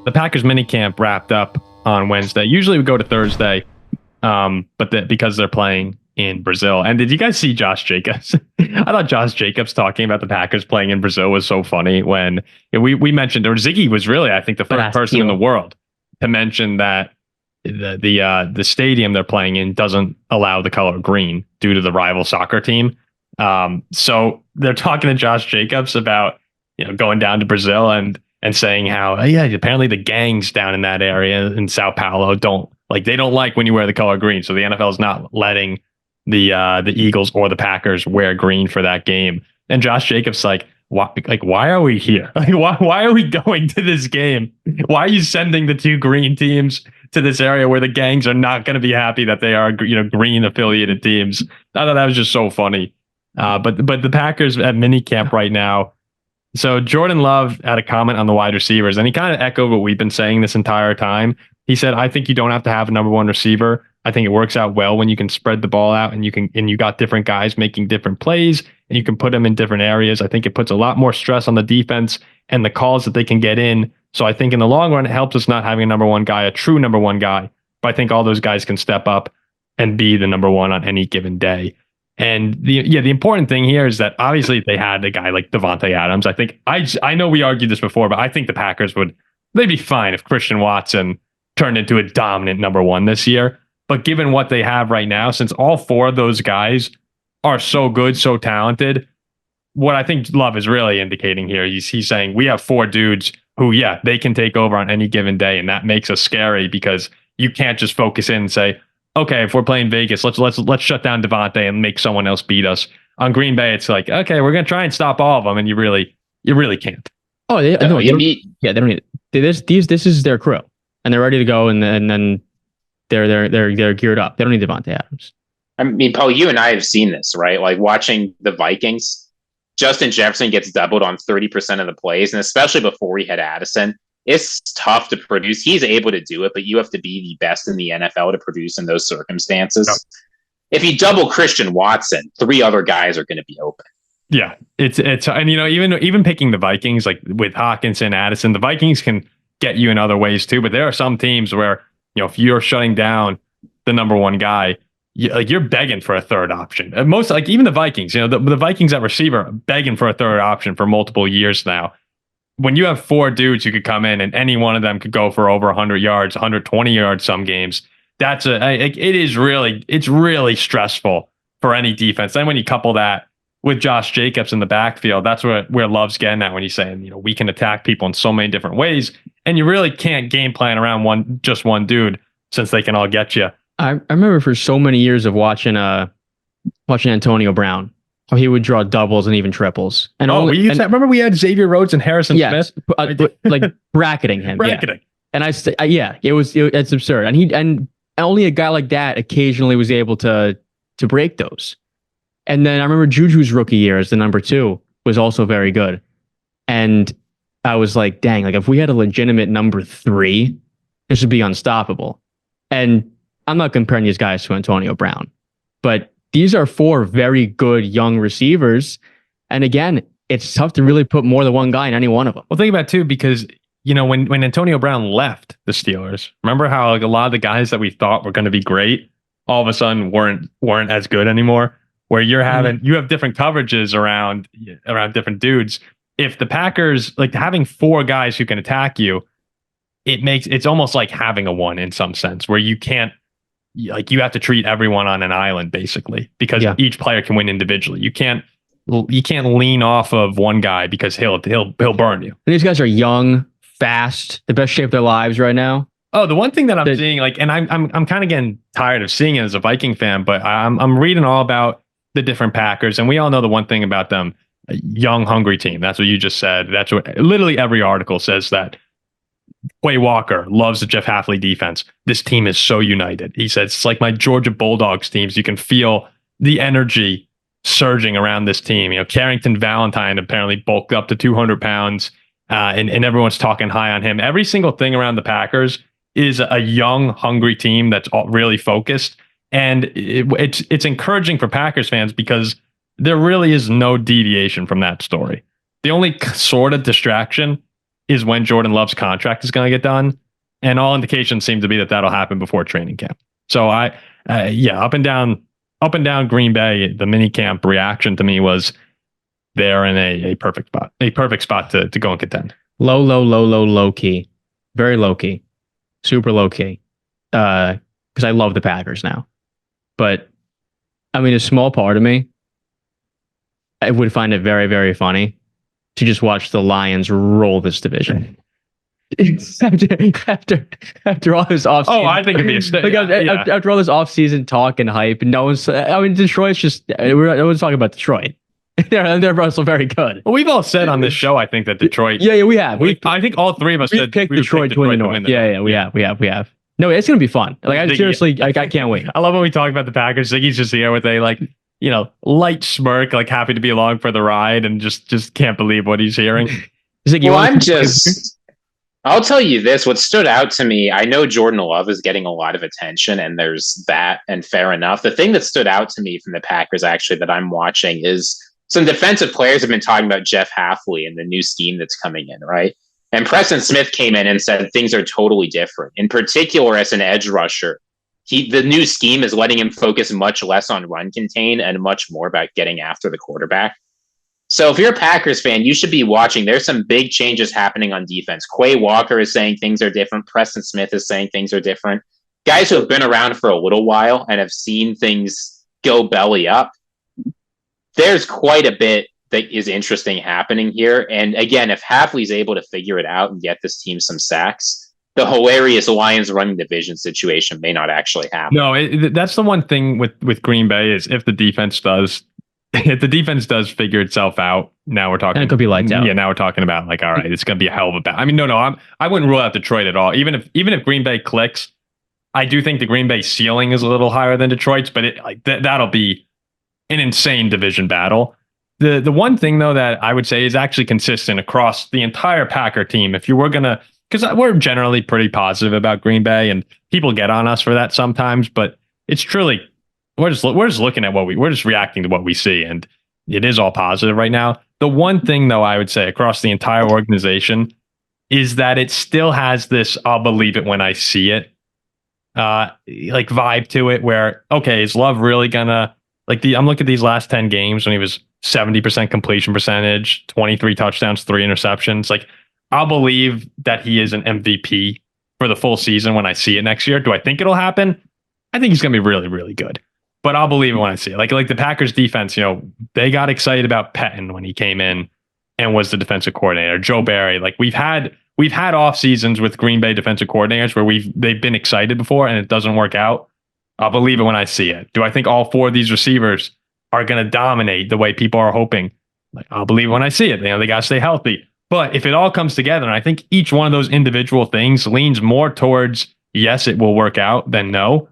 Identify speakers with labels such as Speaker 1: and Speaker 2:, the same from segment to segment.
Speaker 1: the Packers minicamp wrapped up on Wednesday. Usually we go to Thursday, but because they're playing in Brazil. And did you guys see Josh Jacobs? I thought Josh Jacobs talking about the Packers playing in Brazil was so funny when we mentioned, or Ziggy was really, I think, the first person in the world to mention that the stadium they're playing in doesn't allow the color green due to the rival soccer team. So they're talking to Josh Jacobs about going down to Brazil and saying how apparently the gangs down in that area in Sao Paulo don't like when you wear the color green. So the NFL is not letting the Eagles or the Packers wear green for that game. And Josh Jacobs why are we here? Why are we going to this game? Why are you sending the two green teams to this area where the gangs are not going to be happy that they are green affiliated teams? I thought that was just so funny. But the Packers at minicamp right now. So Jordan Love had a comment on the wide receivers, and he kind of echoed what we've been saying this entire time. He said, "I think you don't have to have a number one receiver. I think it works out well when you can spread the ball out and you got different guys making different plays and you can put them in different areas. I think it puts a lot more stress on the defense and the calls that they can get in. So I think in the long run, it helps us not having a number one guy, a true number one guy. But I think all those guys can step up and be the number one on any given day." And the important thing here is that obviously they had a guy like Devontae Adams. I think I know we argued this before, but I think the Packers they'd be fine if Christian Watson turned into a dominant number one this year. But given what they have right now, since all four of those guys are so good, so talented, what I think Love is really indicating here, he's saying we have four dudes who, they can take over on any given day, and that makes us scary because you can't just focus in and say, okay, if we're playing Vegas, let's shut down Devontae and make someone else beat us. On Green Bay, it's like, okay, we're gonna try and stop all of them, and you really can't.
Speaker 2: Oh, they don't need this. This is their crew, and they're ready to go, and then they're geared up. They don't need Devontae Adams.
Speaker 3: I mean, Paul, you and I have seen this, right? Like watching the Vikings, Justin Jefferson gets doubled on 30% of the plays, and especially before he had Addison. It's tough to produce. He's able to do it, but you have to be the best in the NFL to produce in those circumstances. Yep. If you double Christian Watson, three other guys are going to be open.
Speaker 1: Yeah, it's and even picking the Vikings, like with Hawkinson, Addison, the Vikings can get you in other ways too. But there are some teams where if you're shutting down the number one guy, you're begging for a third option. And most even the Vikings, the Vikings at receiver are begging for a third option for multiple years now. When you have four dudes who could come in and any one of them could go for over 100 yards, 120 yards some games, it's really stressful for any defense. Then when you couple that with Josh Jacobs in the backfield, that's where Love's getting at when he's saying, we can attack people in so many different ways, and you really can't game plan around one dude since they can all get you.
Speaker 2: I remember for so many years of watching Antonio Brown, how he would draw doubles and even triples. And
Speaker 1: remember we had Xavier Rhodes and Harrison Smith,
Speaker 2: like bracketing him.
Speaker 1: Bracketing.
Speaker 2: Yeah. And it's absurd. And only a guy like that occasionally was able to break those. And then I remember Juju's rookie year as the number two was also very good. And I was like, dang, like if we had a legitimate number three, this would be unstoppable. And I'm not comparing these guys to Antonio Brown, but these are four very good young receivers. And again, it's tough to really put more than one guy in any one of them.
Speaker 1: Well, think about it too, because when Antonio Brown left the Steelers, remember how a lot of the guys that we thought were going to be great all of a sudden weren't as good anymore, where you have different coverages around different dudes. If the Packers, having four guys who can attack you, it's almost like having a one in some sense, where you can't, you have to treat everyone on an island basically, because each player can win individually. You can't lean off of one guy because he'll burn you.
Speaker 2: And these guys are young, fast, the best shape of their lives right now.
Speaker 1: Oh, the one thing that I'm seeing, and I'm kind of getting tired of seeing it as a Viking fan, but I'm reading all about the different Packers, and we all know the one thing about them: a young, hungry team. That's what you just said. That's what literally every article says. That Quay Walker loves the Jeff Hafley defense. This team is so united. He says it's like my Georgia Bulldogs teams. You can feel the energy surging around this team. Carrington Valentine apparently bulked up to 200 pounds, and everyone's talking high on him. Every single thing around the Packers is a young, hungry team that's all really focused. And it's encouraging for Packers fans because there really is no deviation from that story. The only sort of distraction is when Jordan Love's contract is going to get done. And all indications seem to be that that'll happen before training camp. So up and down Green Bay, the minicamp reaction to me was they're in a perfect spot to go and contend.
Speaker 2: Low key, very low key, super low key. Because I love the Packers now, but I mean, a small part of me, I would find it very, very funny to just watch the Lions roll this division. after all this offseason.
Speaker 1: Oh, I think it'd be
Speaker 2: after all this offseason talk and hype, and no one's. I mean, Detroit's just. No one's talking about Detroit. They're also very good.
Speaker 1: Well, we've all said on this show, I think that Detroit.
Speaker 2: Yeah, we have.
Speaker 1: I think all three of us
Speaker 2: said picked Detroit to win the North. Yeah, we have. No, it's gonna be fun. Like, I seriously, I can't wait.
Speaker 1: I love when we talk about the Packers. Ziggy's just here with a light smirk, like happy to be along for the ride, and just can't believe what he's hearing.
Speaker 2: Ziggy,
Speaker 3: I'll tell you this, what stood out to me, I know Jordan Love is getting a lot of attention, and there's that, and fair enough. The thing that stood out to me from the Packers, actually, that I'm watching is some defensive players have been talking about Jeff Hafley and the new scheme that's coming in, right? And Preston Smith came in and said things are totally different. In particular, as an edge rusher, the new scheme is letting him focus much less on run contain and much more about getting after the quarterback. So if you're a Packers fan, you should be watching. There's some big changes happening on defense. Quay Walker is saying things are different. Preston Smith is saying things are different. Guys who have been around for a little while and have seen things go belly up. There's quite a bit that is interesting happening here. And again, if Hafley's able to figure it out and get this team some sacks, the hilarious Lions running division situation may not actually happen.
Speaker 1: No, that's the one thing with Green Bay is if the defense does figure itself out, now we're talking.
Speaker 2: And it could be lights out.
Speaker 1: Yeah, now we're talking about like, all right, it's going to be a hell of a battle. I mean, I wouldn't rule out Detroit at all. Even if Green Bay clicks, I do think the Green Bay ceiling is a little higher than Detroit's, but that'll be an insane division battle. The one thing though that I would say is actually consistent across the entire Packer team, if you were gonna, because we're generally pretty positive about Green Bay, and people get on us for that sometimes, but it's truly. We're just looking at we're just reacting to what we see, and it is all positive right now. The one thing, though, I would say across the entire organization is that it still has this "I'll believe it when I see it" like vibe to it. Where okay, is Love really gonna I'm looking at these last 10 games when he was 70% completion percentage, 23 touchdowns, 3 interceptions. Like I'll believe that he is an MVP for the full season when I see it next year. Do I think it'll happen? I think he's gonna be really, really good. But I'll believe it when I see it. Like the Packers defense, they got excited about Pettin when he came in and was the defensive coordinator. Joe Barry, like we've had off seasons with Green Bay defensive coordinators where they've been excited before and it doesn't work out. I'll believe it when I see it. Do I think all 4 of these receivers are going to dominate the way people are hoping? Like I'll believe it when I see it. They got to stay healthy. But if it all comes together, and I think each one of those individual things leans more towards yes, it will work out than no.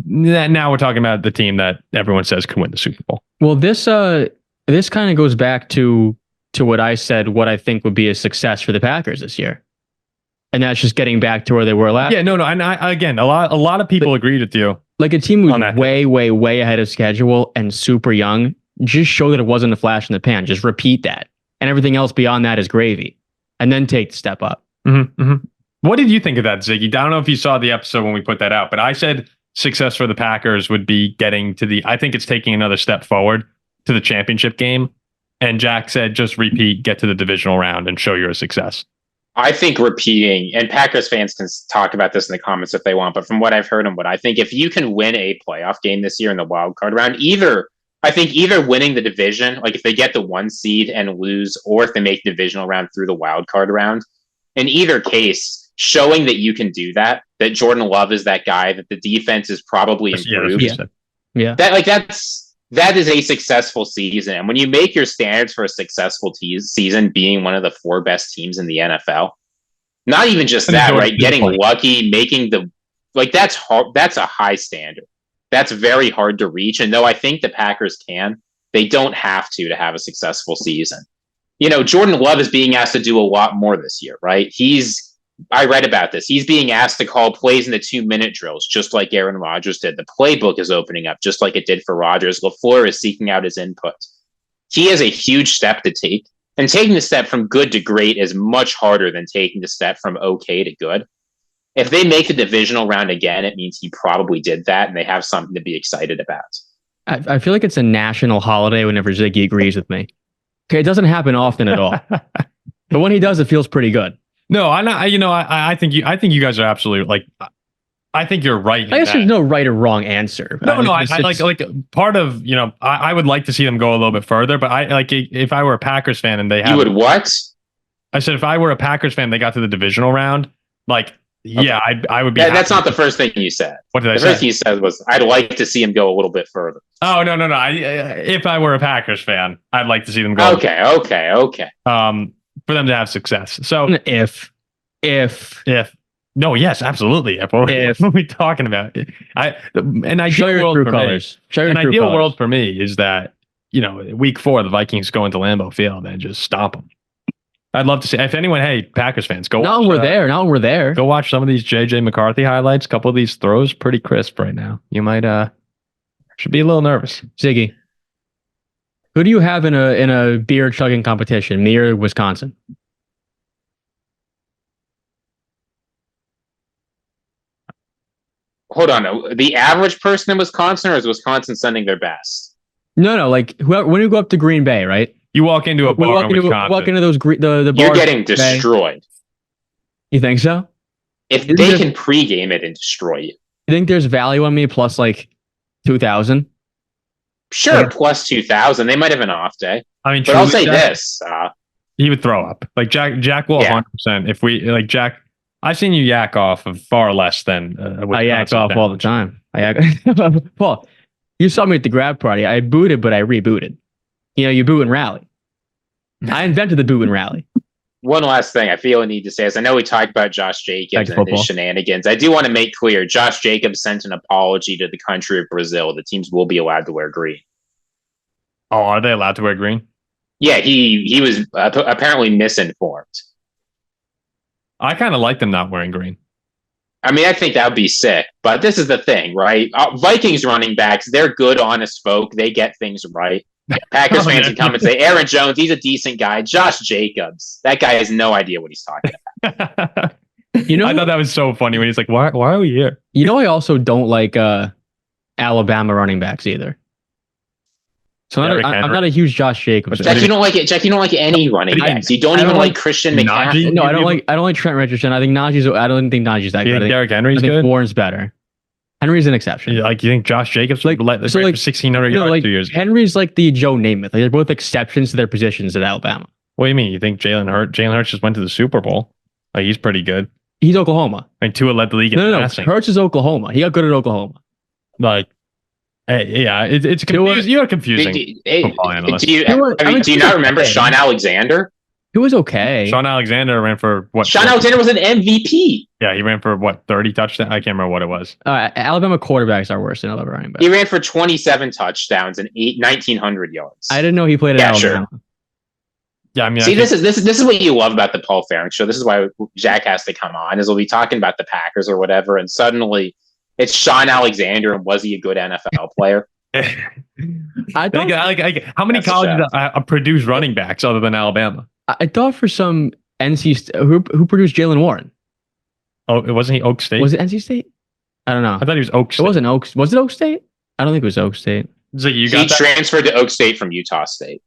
Speaker 1: Now we're talking about the team that everyone says can win the Super Bowl.
Speaker 2: Well, this kind of goes back to what I said, what I think would be a success for the Packers this year. And that's just getting back to where they were last.
Speaker 1: Yeah, no. And again, a lot of people agreed with you.
Speaker 2: Like a team who's way ahead of schedule and super young, just show that it wasn't a flash in the pan. Just repeat that. And everything else beyond that is gravy. And then take the step up.
Speaker 1: Mm-hmm, mm-hmm. What did you think of that, Ziggy? I don't know if you saw the episode when we put that out, but I said success for the Packers would be getting to I think it's taking another step forward to the championship game. And Jack said, just repeat, get to the divisional round and show you're a success.
Speaker 3: I think repeating, and Packers fans can talk about this in the comments if they want, but from what I've heard and what I think, if you can win a playoff game this year in the wild card round, either winning the division, like if they get the 1 seed and lose, or if they make the divisional round through the wild card round, in either case, showing that you can do that Jordan Love is that guy, that the defense is probably improved.
Speaker 2: Yeah.
Speaker 3: That is a successful season. And when you make your standards for a successful season being one of the 4 best teams in the NFL, not even just that, right? Getting lucky, making that's hard. That's a high standard. That's very hard to reach. And though I think the Packers can, they don't have to have a successful season. Jordan Love is being asked to do a lot more this year, right? I read about this. He's being asked to call plays in the 2-minute drills, just like Aaron Rodgers did. The playbook is opening up, just like it did for Rodgers. LaFleur is seeking out his input. He has a huge step to take And taking the step from good to great is much harder than taking the step from okay to good. If they make the divisional round again, it means he probably did that, and they have something to be excited about.
Speaker 2: I feel like it's a national holiday whenever Ziggy agrees with me. Okay, it doesn't happen often at all, but when he does, it feels pretty good.
Speaker 1: No, I think you guys are absolutely like. I think you're right.
Speaker 2: I guess there's no right or wrong answer.
Speaker 1: No, I like part of, I would like to see them go a little bit further, but I like if I were a Packers fan and they have.
Speaker 3: You would what?
Speaker 1: I said if I were a Packers fan, they got to the divisional round, like, yeah, I would be.
Speaker 3: That's not the first thing you said.
Speaker 1: What did I say?
Speaker 3: The first thing you said was, I'd like to see him go a little bit further.
Speaker 1: Oh, no. If I were a Packers fan, I'd like to see them go.
Speaker 3: Okay.
Speaker 1: For them to have success. So
Speaker 2: if.
Speaker 1: No, yes, absolutely. What are we talking about? An ideal world for
Speaker 2: colors.
Speaker 1: Me, an ideal world for me is that, week 4, the Vikings go into Lambeau Field and just stomp them. I'd love to see, if anyone, hey, Packers fans, go.
Speaker 2: Now we're there.
Speaker 1: Go watch some of these JJ McCarthy highlights. A couple of these throws, pretty crisp right now. You might should be a little nervous.
Speaker 2: Ziggy, who do you have in a beer chugging competition? Me or Wisconsin?
Speaker 3: Hold on. The average person in Wisconsin, or is Wisconsin sending their best?
Speaker 2: No. Like when you go up to Green Bay, right?
Speaker 1: You walk into a bar in Wisconsin.
Speaker 2: Walk into those the
Speaker 3: You're getting destroyed.
Speaker 2: You think so?
Speaker 3: If they can pregame it and destroy you.
Speaker 2: You think there's value on me plus like 2,000?
Speaker 3: Sure, plus 2,000. They might have an off day.
Speaker 1: I mean,
Speaker 3: but I'll say this:
Speaker 1: he would throw up. Like Jack will 100%. If we like Jack, I've seen you yak off of far less than
Speaker 2: I yak off all the time. Paul, you saw me at the grab party. I booted, but I rebooted. You boo and rally. I invented the boo and rally.
Speaker 3: One last thing I feel I need to say is I know we talked about Josh Jacobs and his shenanigans. I do want to make clear Josh Jacobs sent an apology to the country of Brazil. The teams will be allowed to wear green.
Speaker 1: Oh, are they allowed to wear green?
Speaker 3: Yeah, he was apparently misinformed.
Speaker 1: I kind of like them not wearing green.
Speaker 3: I mean, I think that would be sick. But this is the thing, right? Vikings running backs, they're good, honest folk. They get things right. Packers fans can come and say, Aaron Jones, he's a decent guy. Josh Jacobs, that guy has no idea what he's talking about.
Speaker 1: I thought that was so funny when he's like, why are we here?
Speaker 2: I also don't like Alabama running backs either. So I'm not a huge Josh Jacobs.
Speaker 3: Jack, you don't like it. Jack, you don't like any running backs. You don't even like Christian McCaffrey.
Speaker 2: No, I don't like Trent Richardson. I don't think Najee's that good.
Speaker 1: Derrick Henry's good?
Speaker 2: Warren's better. Henry's an exception.
Speaker 1: You think Josh Jacobs for 1,600 yards 2 years?
Speaker 2: Henry's like the Joe Namath. Like they're both exceptions to their positions at Alabama.
Speaker 1: What do you mean? You think Jalen Hurts just went to the Super Bowl? Like he's pretty good.
Speaker 2: He's Oklahoma.
Speaker 1: Like Tua led the league in passing.
Speaker 2: Hurts is Oklahoma. He got good at Oklahoma.
Speaker 1: Like, yeah, it's confusing. You're confusing. Football analyst.
Speaker 3: Do you not remember Sean Alexander?
Speaker 2: He was okay.
Speaker 1: Sean Alexander ran for what?
Speaker 3: Sean Alexander was an MVP.
Speaker 1: Yeah, he ran for what, 30 touchdowns? I can't remember what it was.
Speaker 2: Alabama quarterbacks are worse than Alabama running backs.
Speaker 3: He ran for 27 touchdowns and 1,900 yards.
Speaker 2: I didn't know he played at Alabama.
Speaker 3: Sure.
Speaker 1: Yeah, I mean,
Speaker 3: see, this is what you love about the Paul Farrington show. This is why Jack has to come on. Is we'll be talking about the Packers or whatever, and suddenly it's Sean Alexander, and was he a good NFL player?
Speaker 1: How many colleges produce running backs other than Alabama?
Speaker 2: I thought for some NC who produced Jalen Warren.
Speaker 1: Oh, wasn't he Oak State?
Speaker 2: Was it NC State? I don't know.
Speaker 1: I thought he was Oak State.
Speaker 2: It wasn't Oak. Was it Oak State? I don't think it was Oak State.
Speaker 1: So he
Speaker 3: transferred to Oak State from Utah State.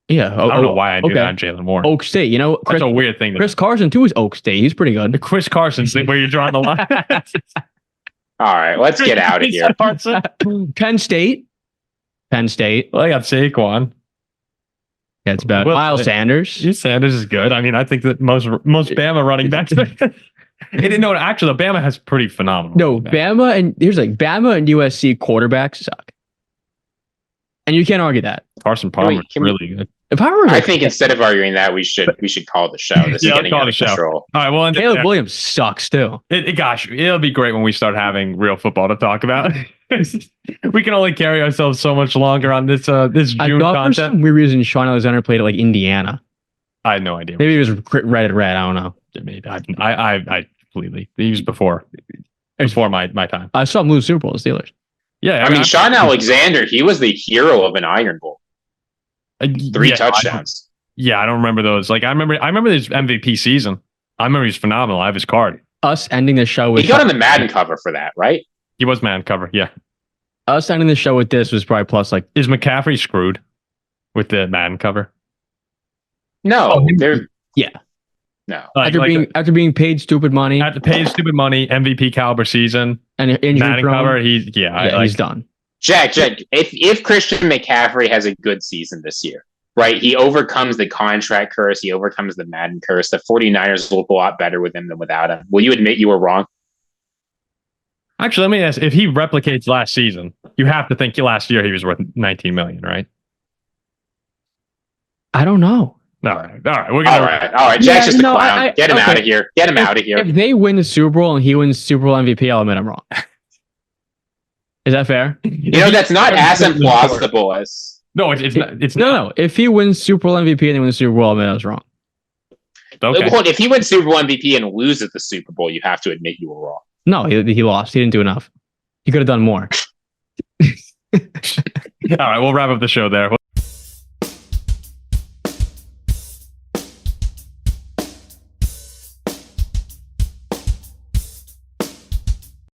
Speaker 2: Yeah,
Speaker 1: I don't know why I knew that on Jalen Warren.
Speaker 2: Oak State,
Speaker 1: that's a weird thing.
Speaker 2: Chris Carson too is Oak State. He's pretty good.
Speaker 1: Chris Carson's where you're drawing the line.
Speaker 3: All right, let's get out of here.
Speaker 2: Penn State.
Speaker 1: Well, I got Saquon.
Speaker 2: Yeah, it's about Miles Sanders.
Speaker 1: Sanders is good. I mean, I think that most Bama running backs. Actually, Bama has pretty phenomenal.
Speaker 2: No, Bama and USC quarterbacks suck, and you can't argue that.
Speaker 1: Carson Palmer is really good.
Speaker 3: I think instead of arguing that, we should call the show. This is getting out of control.
Speaker 1: All right, well,
Speaker 2: Caleb Williams sucks too.
Speaker 1: Gosh, it'll be great when we start having real football to talk about. We can only carry ourselves so much longer on this June content.
Speaker 2: For some weird reason, Sean Alexander played at like Indiana.
Speaker 1: I had no idea.
Speaker 2: Maybe it was red. I don't know.
Speaker 1: Maybe I completely. He was before my time.
Speaker 2: I saw him lose Super Bowl to Steelers.
Speaker 3: Yeah, I mean, Sean Alexander, he was the hero of an Iron Bowl. 3 touchdowns.
Speaker 1: Yeah, I don't remember those. Like I remember his MVP season. I remember he's phenomenal. I have his card.
Speaker 2: Us ending the show with
Speaker 3: He got on the Madden cover for that, right?
Speaker 1: He was man cover. Yeah.
Speaker 2: us ending the show with this was probably plus like
Speaker 1: Is McCaffrey screwed with the Madden cover?
Speaker 3: No, they're
Speaker 2: yeah.
Speaker 3: no.
Speaker 2: After being paid stupid money
Speaker 1: Had to pay his stupid money, MVP caliber season,
Speaker 2: and injury
Speaker 1: Madden
Speaker 2: prone,
Speaker 1: cover. He's
Speaker 2: he's done.
Speaker 3: Jack, if Christian McCaffrey has a good season this year, right? He overcomes the contract curse. He overcomes the Madden curse. The 49ers look a lot better with him than without him. Will you admit you were wrong?
Speaker 1: Actually, let me ask: if he replicates last season, you have to think last year he was worth 19 million, right?
Speaker 2: I don't know.
Speaker 1: All right. We're gonna.
Speaker 3: All right. Jack's just a clown. Get him out of here. Get him out of here.
Speaker 2: If they win the Super Bowl and he wins Super Bowl MVP, I'll admit I'm wrong. Is that fair?
Speaker 3: You know, that's not as implausible as.
Speaker 1: No, it's not. It's
Speaker 2: No. If he wins Super Bowl MVP and they win the Super Bowl, I'll admit I was wrong.
Speaker 1: Okay.
Speaker 3: Look, if he wins Super Bowl MVP and loses the Super Bowl, you have to admit you were wrong.
Speaker 2: No, he lost. He didn't do enough. He could have done more.
Speaker 1: All right, we'll wrap up the show there.